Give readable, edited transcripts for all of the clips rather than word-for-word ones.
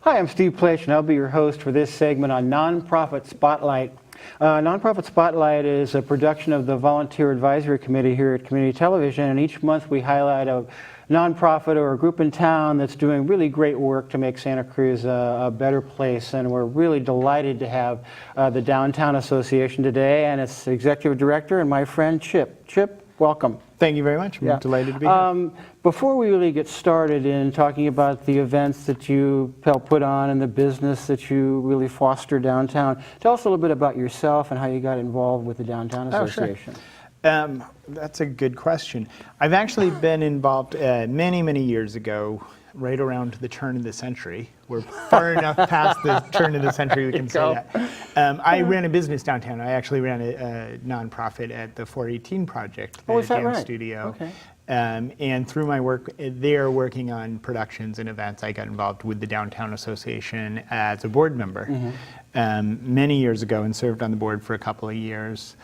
Hi, I'm Steve Plech, and I'll be your host for this segment on Nonprofit Spotlight. Nonprofit Spotlight is a production of the Volunteer Advisory Committee here at Community Television, and each month we highlight a nonprofit or a group in town that's doing really great work to make Santa Cruz a better place. And we're really delighted to have the Downtown Association today, and its executive director and my friend Chip. Chip, welcome. Thank you very much. I'm delighted to be here. Before we really get started in talking about the events that you help put on and the business that you really foster downtown, tell us a little bit about yourself and how you got involved with the Downtown Association. That's a good question. I've actually been involved many years ago, right around the turn of the century. We're far enough past the turn of the century we can say that. I ran a business downtown. I actually ran a nonprofit at the 418 Project, the dance studio. Okay. And through my work there, working on productions and events, I got involved with the Downtown Association as a board member many years ago, and served on the board for a couple of years.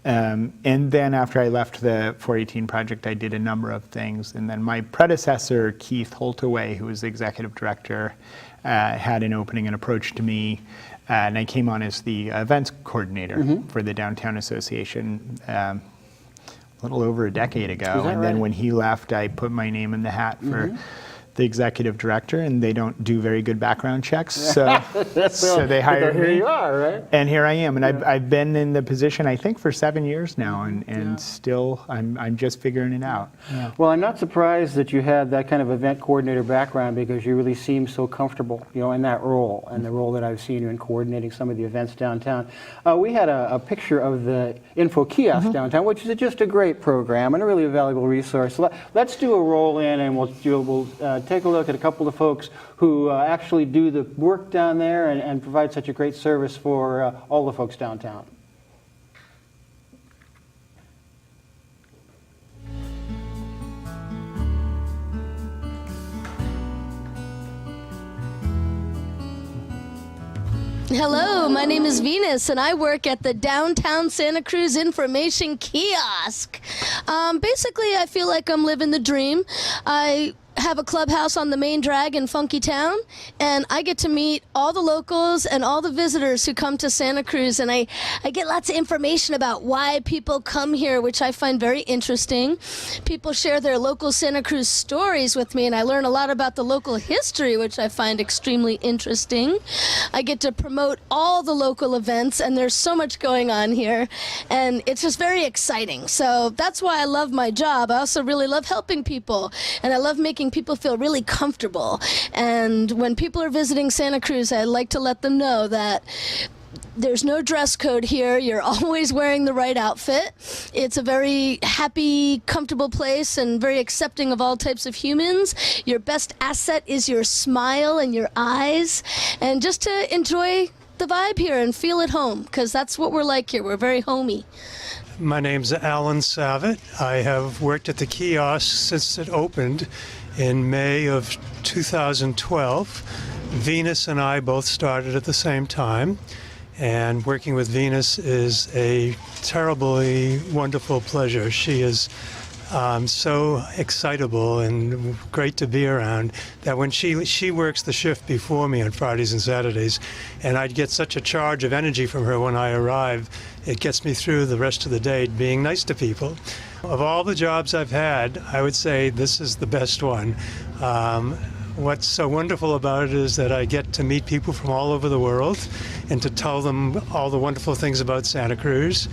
And then after I left the 418 Project, I did a number of things. And then my predecessor, Keith Holtaway, who was the executive director, had an opening and approached me. And I came on as the events coordinator for the Downtown Association a little over a decade ago. And then when he left, I put my name in the hat for the executive director, and they don't do very good background checks, so they hired me. Here you are, right? And here I am, and I've been in the position I think for 7 years now, and still I'm just figuring it out. Yeah. Well, I'm not surprised that you had that kind of event coordinator background, because you really seem so comfortable, in that role, and the role that I've seen you in coordinating some of the events downtown. We had a picture of the info kiosk downtown, which is just a great program and a really valuable resource. So let's do a roll in, and we'll take a look at a couple of folks who actually do the work down there and provide such a great service for all the folks downtown. Hello, my name is Venus, and I work at the Downtown Santa Cruz Information Kiosk. Basically, I feel like I'm living the dream. I have a clubhouse on the main drag in Funky Town, and I get to meet all the locals and all the visitors who come to Santa Cruz, and I get lots of information about why people come here, which I find very interesting. People share their local Santa Cruz stories with me, and I learn a lot about the local history, which I find extremely interesting. I get to promote all the local events, and there's so much going on here, and it's just very exciting. So that's why I love my job. I also really love helping people, and I love making people feel really comfortable. And when people are visiting Santa Cruz, I like to let them know that there's no dress code here. You're always wearing the right outfit. It's a very happy, comfortable place and very accepting of all types of humans. Your best asset is your smile and your eyes, and just to enjoy the vibe here and feel at home, because that's what we're like here. We're very homey. My name's Alan Savitt. I have worked at the kiosk since it opened in May of 2012. Venus and I both started at the same time, and working with Venus is a terribly wonderful pleasure. She is so excitable and great to be around, that when she works the shift before me on Fridays and Saturdays, and I'd get such a charge of energy from her when I arrive, it gets me through the rest of the day being nice to people. Of all the jobs I've had, I would say this is the best one. What's so wonderful about it is that I get to meet people from all over the world and to tell them all the wonderful things about Santa Cruz,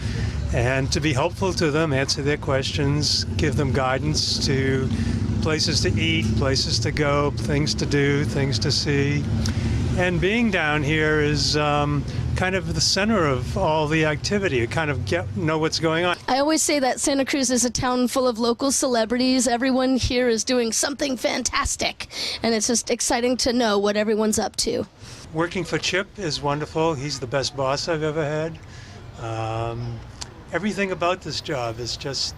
and to be helpful to them, answer their questions, give them guidance to places to eat, places to go, things to do, things to see. And being down here is kind of the center of all the activity. You kind of know what's going on. I always say that Santa Cruz is a town full of local celebrities. Everyone here is doing something fantastic, and it's just exciting to know what everyone's up to. Working for Chip is wonderful. He's the best boss I've ever had. Everything about this job is just,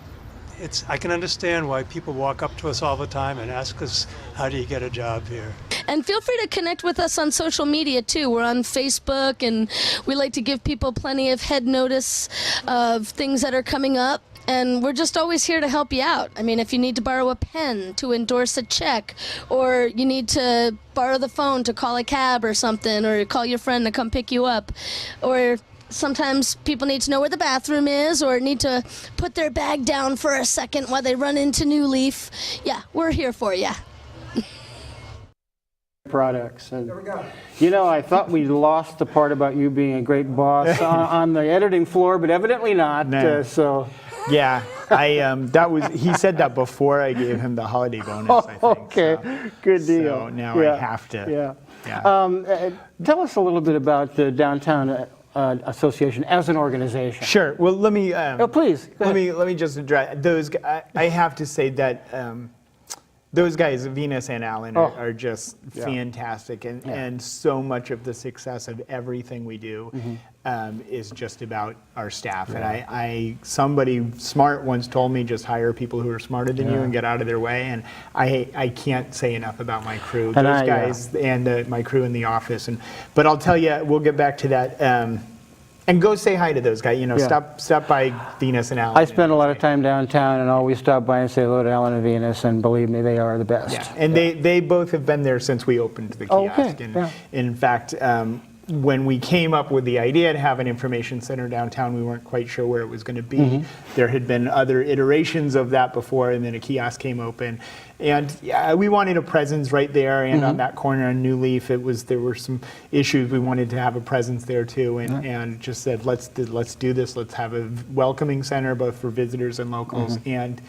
I can understand why people walk up to us all the time and ask us, how do you get a job here? And feel free to connect with us on social media too. We're on Facebook, and we like to give people plenty of head notice of things that are coming up. And we're just always here to help you out. I mean, if you need to borrow a pen to endorse a check, or you need to borrow the phone to call a cab or something, or call your friend to come pick you up, or sometimes people need to know where the bathroom is, or need to put their bag down for a second while they run into New Leaf. Yeah, we're here for you. Products. And, you know, I thought we lost the part about you being a great boss on the editing floor, but evidently not. No. So. Yeah, he said that before I gave him the holiday bonus, I think. Okay, so. good deal. So now I have to. Yeah. Tell us a little bit about the Downtown Association as an organization. Sure. Well, let me. Please. Go ahead. Let me just address those. I have to say that those guys, Venus and Alan, are just fantastic, and so much of the success of everything we do is just about our staff. And somebody smart once told me, just hire people who are smarter than you and get out of their way. And I can't say enough about my crew, And those guys, and my crew in the office. But I'll tell you, we'll get back to that. And go say hi to those guys. You know, stop by Venus and Alan. I spend a lot of time downtown and always stop by and say hello to Alan and Venus, and believe me, they are the best. Yeah. And they both have been there since we opened the kiosk. Okay. And in fact, when we came up with the idea to have an information center downtown, we weren't quite sure where it was going to be. There had been other iterations of that before, and then a kiosk came open. And we wanted a presence right there, and on that corner on New Leaf, there were some issues. We wanted to have a presence there too, and just said, let's do this. Let's have a welcoming center both for visitors and locals. And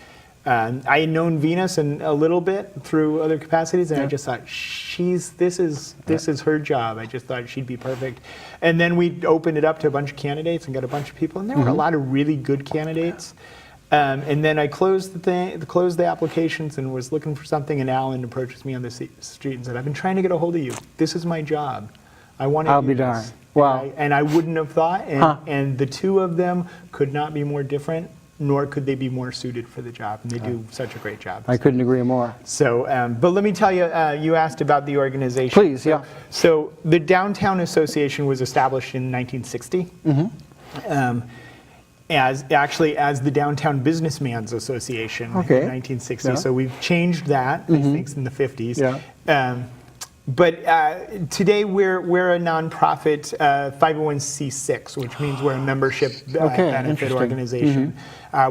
I had known Venus a little bit through other capacities, and I just thought this is her job. I just thought she'd be perfect. And then we opened it up to a bunch of candidates and got a bunch of people, and there were a lot of really good candidates. And then I closed the applications and was looking for something, and Alan approaches me on the street and said, "I've been trying to get a hold of you. This is my job. I want to I'll do be this." darned. Wow. And I wouldn't have thought, and the two of them could not be more different, nor could they be more suited for the job, and they do such a great job. I couldn't agree more. So, but let me tell you, you asked about the organization. Please, yeah. So the Downtown Association was established in 1960. As the Downtown Businessman's Association in 1960. Yeah. So we've changed that, I think, in the 50s. Yeah. But today we're a nonprofit 501c6, which means we're a membership benefit interesting. Organization.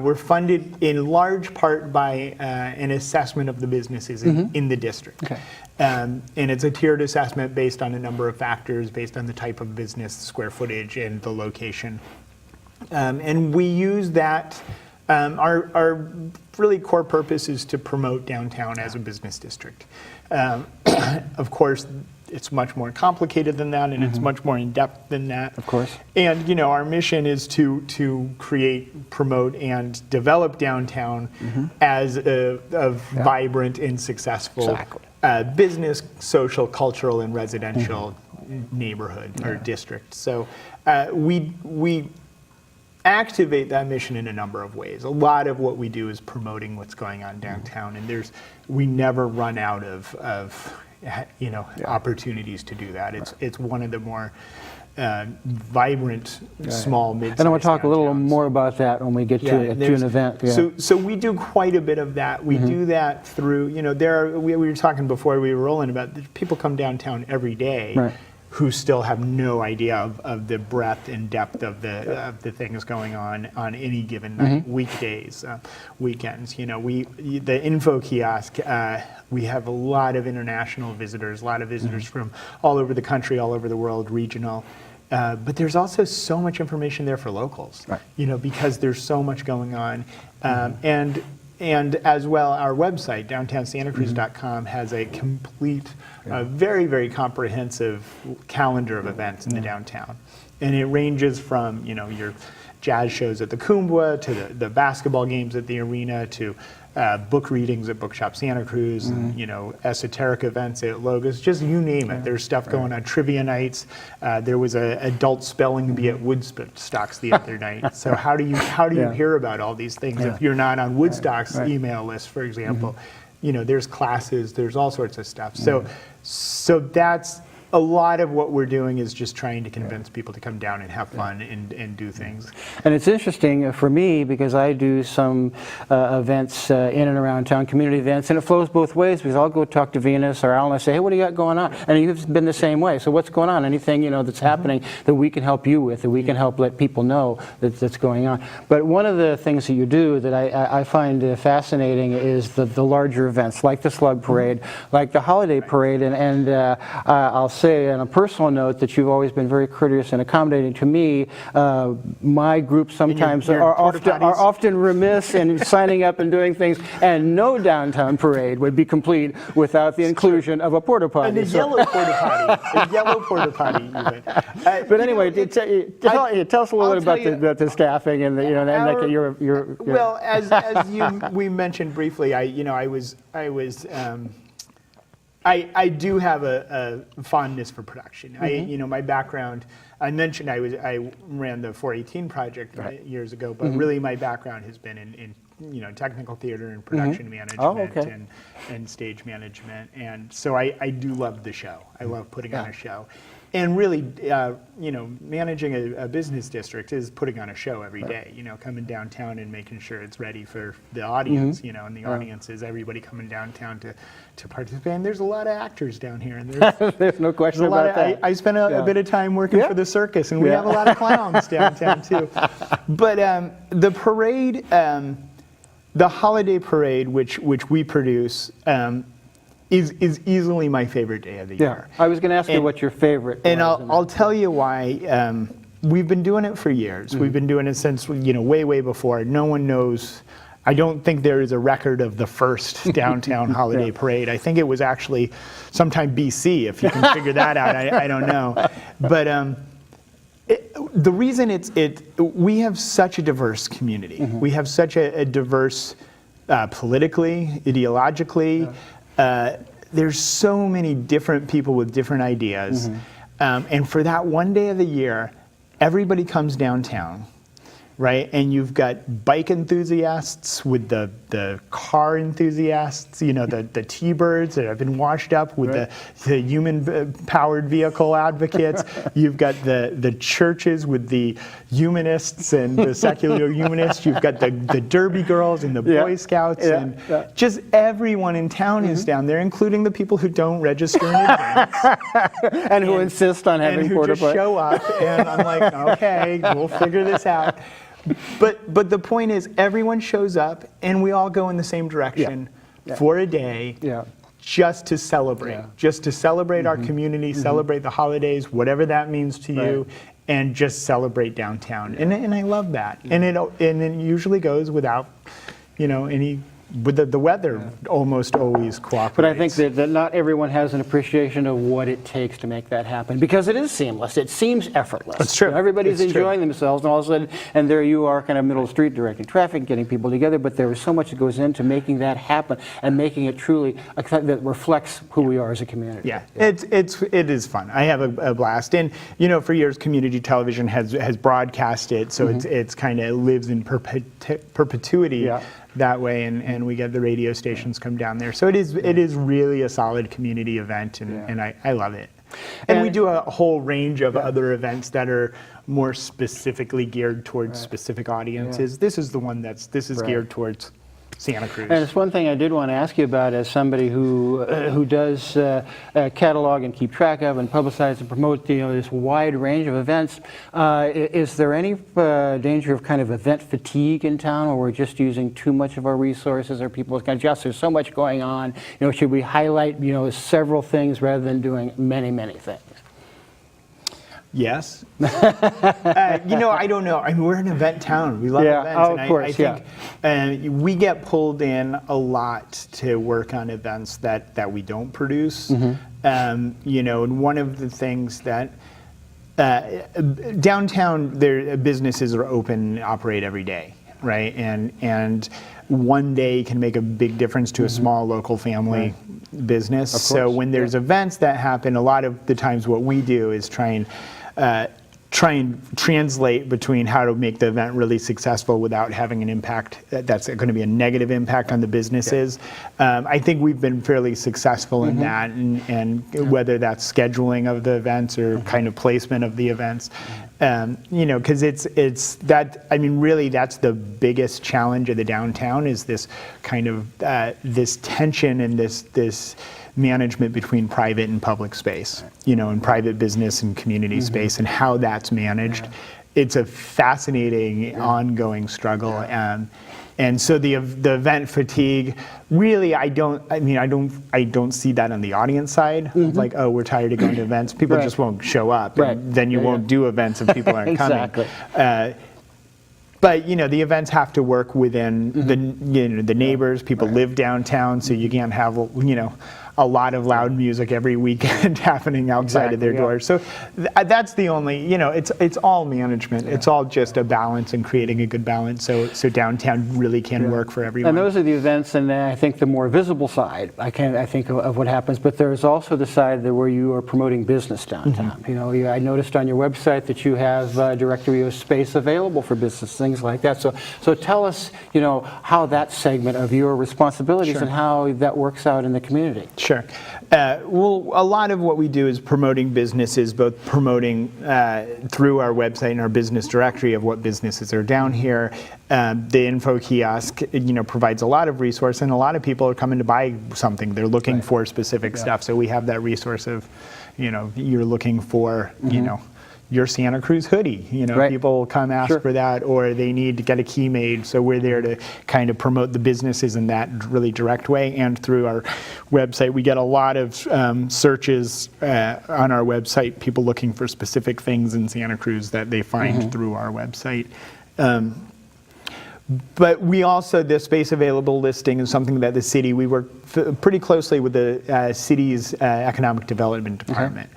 We're funded in large part by an assessment of the businesses in the district. Okay. And it's a tiered assessment based on a number of factors, based on the type of business, square footage, and the location. And we use that. Our really core purpose is to promote downtown as a business district. Of course, it's much more complicated than that, and it's much more in depth than that. Of course. And our mission is to create, promote, and develop downtown as a vibrant and successful business, social, cultural, and residential neighborhood or district. So we activate that mission in a number of ways. A lot of what we do is promoting what's going on downtown, and we never run out of opportunities to do that. It's one of the more vibrant, small, mid-sized And I want to talk a little downtowns. more about that when we get to an event. Yeah. So we do quite a bit of that. We do that through, we were talking before we were rolling about people come downtown every day who still have no idea of the breadth and depth of the things going on any given night, weekdays, weekends. The info kiosk, we have a lot of international visitors, a lot of visitors from all over the country, all over the world, regional. But there's also so much information there for locals, because there's so much going on. And as well, our website, downtownsantacruz.com, has a complete, very, very comprehensive calendar of events in the downtown. And it ranges from, your jazz shows at the Kumbwa, to the basketball games at the arena, to book readings at Bookshop Santa Cruz, and, esoteric events at Logos, just you name it. There's stuff going on, trivia nights. There was an adult spelling bee at Woodstock's the other night. So how do you hear about all these things if you're not on Woodstock's email list, for example? There's classes, there's all sorts of stuff. So that's a lot of what we're doing is just trying to convince people to come down and have fun and do things. And it's interesting for me because I do some events in and around town, community events, and it flows both ways because I'll go talk to Venus or Alan and I say, hey, what do you got going on? And you've been the same way. So what's going on? Anything that's happening that we can help you with, that we can help let people know that's going on. But one of the things that you do that I find fascinating is the larger events like the Slug Parade, like the Holiday Parade, and I'll say on a personal note that you've always been very courteous and accommodating to me. My group sometimes are often remiss in signing up and doing things, and no downtown parade would be complete without the inclusion of a porta potty. And a yellow porta potty. A yellow porta potty even. But anyway, tell us a little bit about the staffing and your Well, as we mentioned briefly, I do have a fondness for production. My background, I mentioned I ran the 418 project years ago, but really my background has been in technical theater and production management and stage management. And so I do love the show. I love putting on a show. And really, managing a business district is putting on a show every day, coming downtown and making sure it's ready for the audience, and the audience is everybody coming downtown to participate. And there's a lot of actors down here. And there's no question about that. I spent a bit of time working for the circus, and we have a lot of clowns downtown, too. But the parade, the holiday parade, which we produce, is easily my favorite day of the year. I was going to ask you what your favorite was. And I'll tell you why. We've been doing it for years. We've been doing it since way before. No one knows. I don't think there is a record of the first downtown holiday parade. I think it was actually sometime BC. If you can figure that out, I don't know. But the reason we have such a diverse community. We have such a diverse politically, ideologically. There's so many different people with different ideas. And for that one day of the year, everybody comes downtown, right? And you've got bike enthusiasts with the car enthusiasts, the T-birds that have been washed up with the human-powered vehicle advocates. You've got the churches with the humanists and the secular humanists. You've got the Derby girls and the Boy Scouts. And just everyone in town is down there, including the people who don't register in advance. and who insist on having porta potties. And who just show up. And I'm like, okay, we'll figure this out. But the point is, everyone shows up, and we all go in the same direction for a day, just to celebrate, our community, celebrate the holidays, whatever that means to you, and just celebrate downtown. And I love that. And it usually goes without, any. But the weather almost always cooperates. But I think that not everyone has an appreciation of what it takes to make that happen, because it is seamless. It seems effortless. That's true. Everybody's enjoying themselves, and all of a sudden, and there you are, kind of middle of the street, directing traffic, getting people together. But there is so much that goes into making that happen and making it truly that reflects who we are as a community. Yeah, it is fun. I have a blast, and for years, community television has broadcast it, so it's kind of lives in perpetuity. That way, and we get the radio stations come down there. So it is really a solid community event, and I love it. And we do a whole range of other events that are more specifically geared towards specific audiences. This is the one this is geared towards Santa Cruz. And it's one thing I did want to ask you about as somebody who does catalog and keep track of and publicize and promote this wide range of events. Is there any danger of kind of event fatigue in town, where we're just using too much of our resources, or people kind of there's so much going on? Should we highlight several things rather than doing many things? Yes. I don't know. I mean, we're an event town. We love events. Oh, of course, I think we get pulled in a lot to work on events that we don't produce. And one of the things that downtown, their businesses are open, operate every day, right? And one day can make a big difference to a small local family business. So when there's events that happen, a lot of the times what we do is try try and translate between how to make the event really successful without having an impact that's going to be a negative impact on the businesses. I think we've been fairly successful in that, and whether that's scheduling of the events or kind of placement of the events. Because it's that, I mean, really that's the biggest challenge of the downtown, is this kind of this tension and this management between private and public space, and private business and community space, and how that's managed. It's a fascinating ongoing struggle. And so the event fatigue, really, I don't see that on the audience side. Like, oh, we're tired of going to events. People just won't show up. And then you won't do events if people aren't Exactly. coming. But the events have to work within the neighbors. People live downtown, so you can't have a lot of loud music every weekend happening outside of their doors. So that's the only, it's all management. It's all just a balance and creating a good balance so downtown really can work for everyone. And those are the events, and I think the more visible side, I think of what happens, but there's also the side where you are promoting business downtown. I noticed on your website that you have a directory of space available for business, things like that. So tell us, how that segment of your responsibilities and how that works out in the community. Sure. Well, a lot of what we do is promoting businesses, both promoting through our website and our business directory of what businesses are down here. The info kiosk, provides a lot of resource, and a lot of people are coming to buy something. They're looking for specific stuff. So we have that resource of, you're looking for, your Santa Cruz hoodie. People will come ask for that, or they need to get a key made. So we're there to kind of promote the businesses in that really direct way. And through our website, we get a lot of searches on our website, people looking for specific things in Santa Cruz that they find through our website. But we also, the space available listing is something that the city, we work pretty closely with the city's economic development department.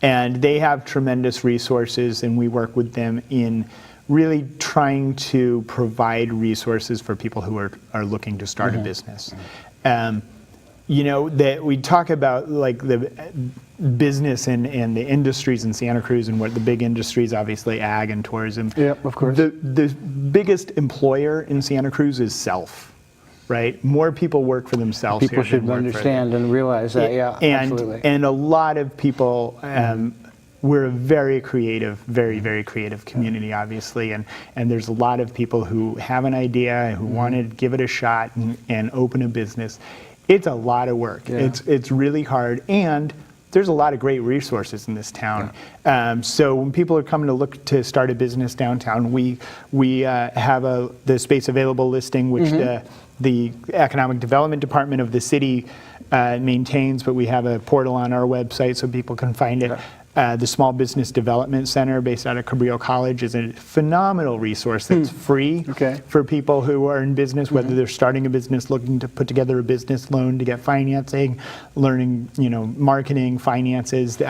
And they have tremendous resources, and we work with them in really trying to provide resources for people who are looking to start a business. That we talk about like the business and the industries in Santa Cruz, and what the big industries, obviously ag and tourism. Yep, of course. The biggest employer in Santa Cruz is self, right? More people work for themselves. People should understand and realize that, absolutely. And a lot of people, we're a very creative, very, very creative community, obviously, and there's a lot of people who have an idea, who want to give it a shot and open a business. It's a lot of work. It's really hard, and there's a lot of great resources in this town. So when people are coming to look to start a business downtown, we have the space available listing, which the Economic Development Department of the city maintains, but we have a portal on our website so people can find it. The Small Business Development Center, based out of Cabrillo College, is a phenomenal resource that's free for people who are in business, whether they're starting a business, looking to put together a business loan to get financing, learning, marketing, finances.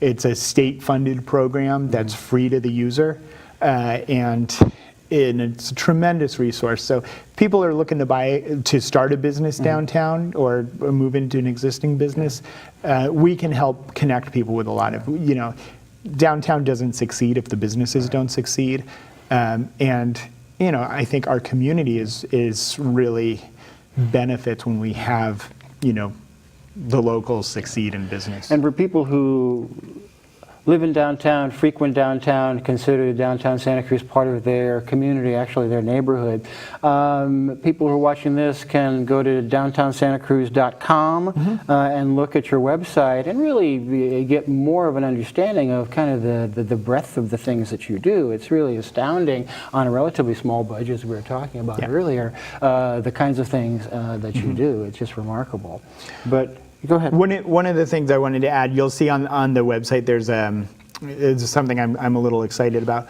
It's a state-funded program that's free to the user, and it's a tremendous resource. So people are looking to start a business downtown or move into an existing business. We can help connect people with a lot of, downtown doesn't succeed if the businesses don't succeed. And I think our community is really benefits when we have, the locals succeed in business. And for people who live in downtown, frequent downtown, consider downtown Santa Cruz part of their community, actually their neighborhood. People who are watching this can go to downtownsantacruz.com and look at your website and really get more of an understanding of kind of the breadth of the things that you do. It's really astounding on a relatively small budget, as we were talking about earlier, the kinds of things that you do. It's just remarkable. But go ahead. One of the things I wanted to add, you'll see on the website, there's something I'm a little excited about.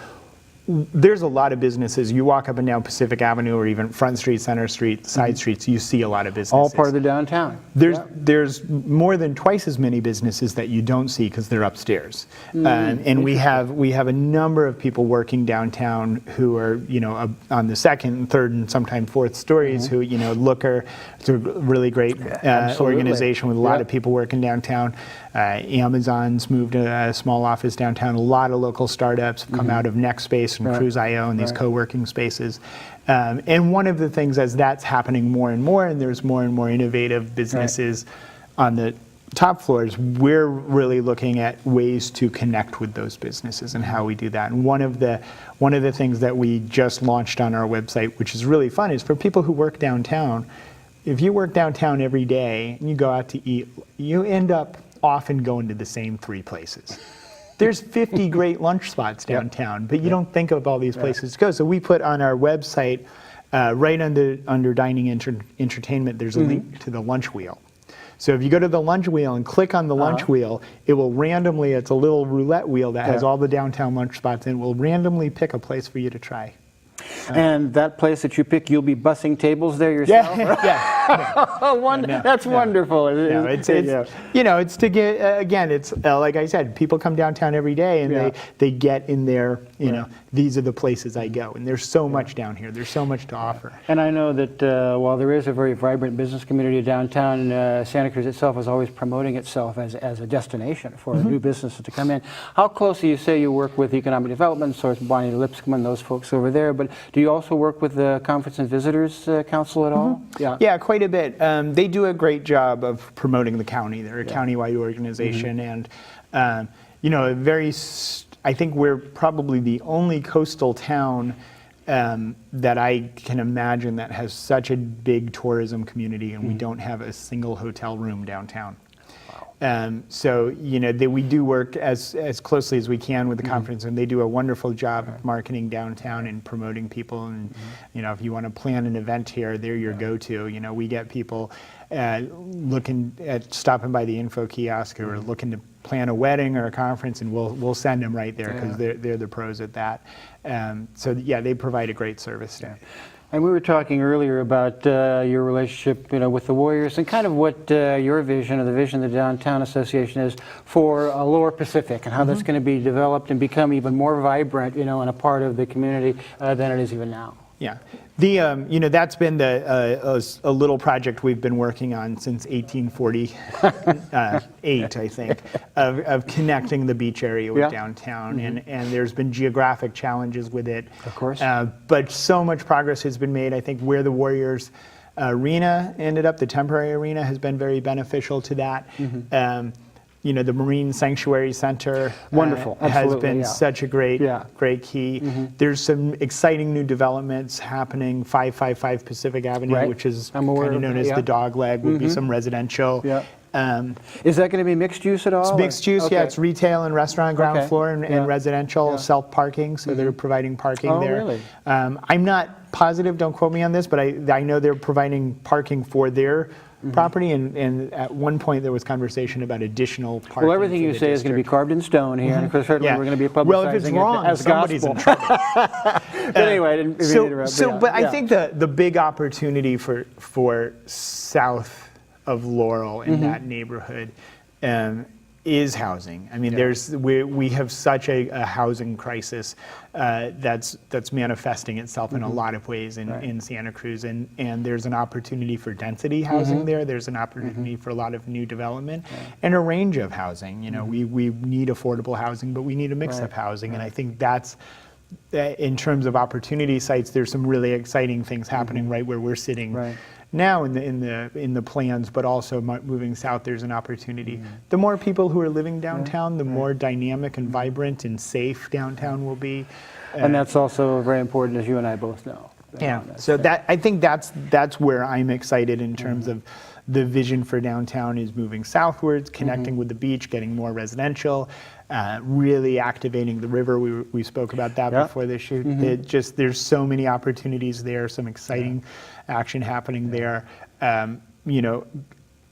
there's a lot of businesses. You walk up and down Pacific Avenue or even Front Street, Center Street, side streets, you see a lot of businesses. All part of the downtown. There's more than twice as many businesses that you don't see because they're upstairs. And we have a number of people working downtown who are, on the second and third and sometimes fourth stories who, Looker, it's a really great organization with a lot of people working downtown. Amazon's moved a small office downtown. A lot of local startups have come out of NextSpace and Cruise.io and these co-working spaces. And one of the things as that's happening more and there's more and more innovative businesses on the top floors, we're really looking at ways to connect with those businesses and how we do that. And one of the things that we just launched on our website, which is really fun, is for people who work downtown. If you work downtown every day and you go out to eat, you end up often going to the same 3 places. There's 50 great lunch spots downtown, but you don't think of all these places to go. So we put on our website, right under dining entertainment, there's a link to the lunch wheel. So if you go to the lunch wheel and click on the lunch wheel, it will randomly, it's a little roulette wheel that has all the downtown lunch spots and it will randomly pick a place for you to try. And that place that you pick, you'll be bussing tables there yourself? That's wonderful. It's to get, again, it's like I said, people come downtown every day and they get in there, these are the places I go. And there's so much down here. There's so much to offer. And I know that while there is a very vibrant business community downtown, Santa Cruz itself is always promoting itself as a destination for new businesses to come in. How closely you say you work with economic development, so it's Bonnie Lipscomb and those folks over there, but do you also work with the Conference and Visitors Council at all? Yeah, quite a bit. They do a great job of promoting the county. They're a county-wide organization, and I think we're probably the only coastal town that I can imagine that has such a big tourism community, and we don't have a single hotel room downtown. So we do work as closely as we can with the conference, and they do a wonderful job of marketing downtown and promoting people. And if you want to plan an event here, they're your go-to. We get people looking at stopping by the info kiosk who are looking to plan a wedding or a conference, and we'll send them right there because they're the pros at that. So they provide a great service there. And we were talking earlier about your relationship, with the Warriors and kind of what your vision or the vision of the Downtown Association is for Lower Pacific and how that's going to be developed and become even more vibrant, and a part of the community than it is even now. Yeah, that's been a little project we've been working on since 1848, I think, of connecting the beach area with downtown, and there's been geographic challenges with it. Of course. But so much progress has been made. I think where the Warriors arena ended up, the temporary arena, has been very beneficial to that. The Marine Sanctuary Center has been such a great key. There's some exciting new developments happening. 555 Pacific Avenue, which is kind of known as the dog leg, will be some residential. Is that going to be mixed use at all? It's mixed use, it's retail and restaurant ground floor and residential self-parking, so they're providing parking there. Really? I'm not positive, don't quote me on this, but I know they're providing parking for their property, and at one point there was conversation about additional parking. Well, everything you say is going to be carved in stone here, and of course certainly we're going to be publicizing if it's wrong, it as somebody's gospel. in trouble. But anyway, I didn't mean to interrupt. But I think the big opportunity for south of Laurel in that neighborhood is housing. I mean, we have such a housing crisis that's manifesting itself in a lot of ways in Santa Cruz, and there's an opportunity for density housing there. There's an opportunity for a lot of new development and a range of housing. We need affordable housing, but we need a mix of housing, and I think that's. In terms of opportunity sites, there's some really exciting things happening right where we're sitting now in the plans, but also moving south, there's an opportunity. The more people who are living downtown, the more dynamic and vibrant and safe downtown will be. And that's also very important, as you and I both know. So I think that's where I'm excited in terms of the vision for downtown is moving southwards, connecting with the beach, getting more residential, really activating the river. We spoke about that before this shoot. There's so many opportunities there, some exciting action happening there.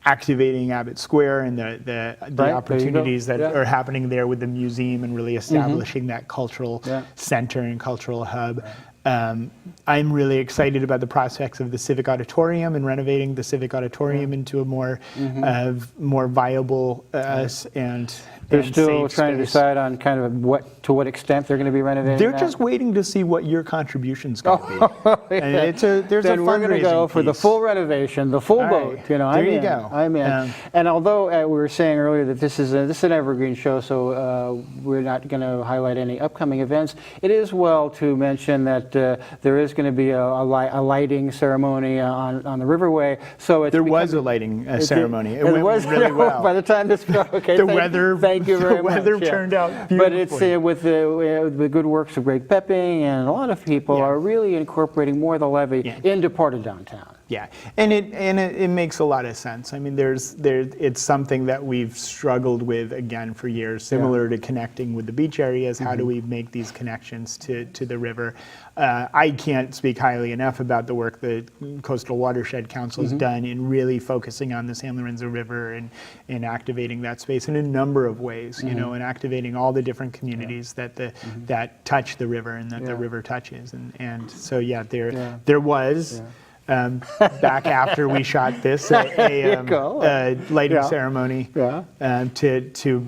activating Abbott Square and the Right, opportunities that yeah. are happening there with the museum and really establishing that cultural Yeah. center and cultural hub. I'm really excited about the prospects of the Civic Auditorium and renovating the Civic Auditorium into a more viable and They're and still safe trying to space. decide on kind of to what extent they're going to be renovating They're that? just waiting to see what your contribution's going to be. And there's Then a we're going to go fundraising for the piece. full renovation, the full All boat. right. You know, There I'm you in. go. I'm in. And although we were saying earlier that this is an evergreen show, so we're not going to highlight any upcoming events, it is well to mention that there is going to be a lighting ceremony on the Riverway. So it's There was a lighting ceremony. It went was really well. By the time this okay, The weather- Thank you very the much. weather yeah. turned out But it's beautifully. with the good works of Greg Pepping, and a lot of people Yeah. are really incorporating more of the levee Yeah. into part of downtown. Yeah, and it makes a lot of sense. I mean, it's something that we've struggled with again for years, similar to connecting with the beach areas. How do we make these connections to the river? I can't speak highly enough about the work the Coastal Watershed Council has done in really focusing on the San Lorenzo River and activating that space in a number of ways. You know, and activating all the different communities that that touch the river and that the river touches. And so there was. Back after we shot this, a lighting ceremony to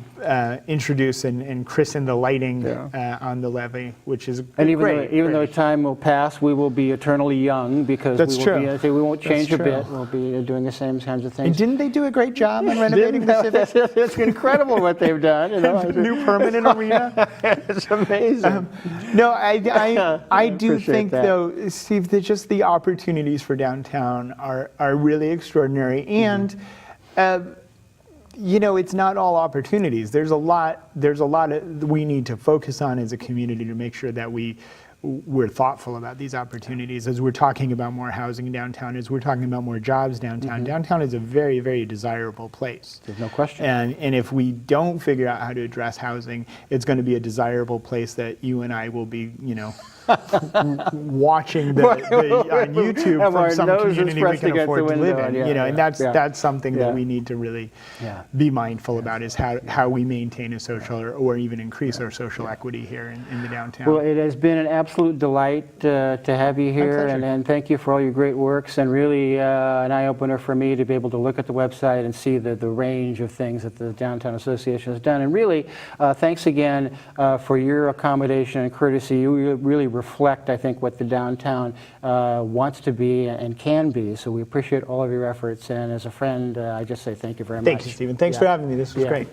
introduce and christen the lighting on the levee, which is And great. even though time will pass, we will be eternally young because That's we true. will be, we won't change That's a bit. true. We'll be doing the same kinds of And things. didn't they do a great job on renovating the Civic? It's incredible what they've done. You know? New permanent arena. It's amazing. No, I do appreciate think that. though, Steve, that just the opportunities for downtown are really extraordinary, and you know, it's not all opportunities. There's a lot we need to focus on as a community to make sure that we're thoughtful about these opportunities as we're talking about more housing downtown, as we're talking about more jobs downtown. Downtown is a very, very desirable place. There's no question. And if we don't figure out how to address housing, it's going to be a desirable place that you and I will be, you know, watching on YouTube Have our from some noses community we pressed can against afford the to live window, in. yeah, You know, and yeah, that's something yeah. that we need to really Yeah. be mindful about, is how we maintain a social or even increase our social equity here in the downtown. Well, it has been an absolute delight to have you here, pleasure. and thank you for all your great works, and really an eye-opener for me to be able to look at the website and see the range of things that the Downtown Association has done. And really, thanks again for your accommodation and courtesy. You really reflect, I think, what the downtown wants to be and can be, so we appreciate all of your efforts, and as a friend, I just say thank you very much. Thank you, Stephen. Thanks for having me. This was Yeah. great.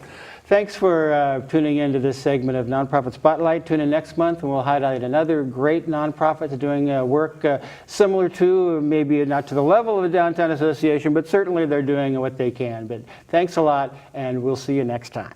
Thanks for tuning into this segment of Nonprofit Spotlight. Tune in next month and we'll highlight another great nonprofit that's doing work similar to, maybe not to the level of the Downtown Association, but certainly they're doing what they can. But thanks a lot, and we'll see you next time.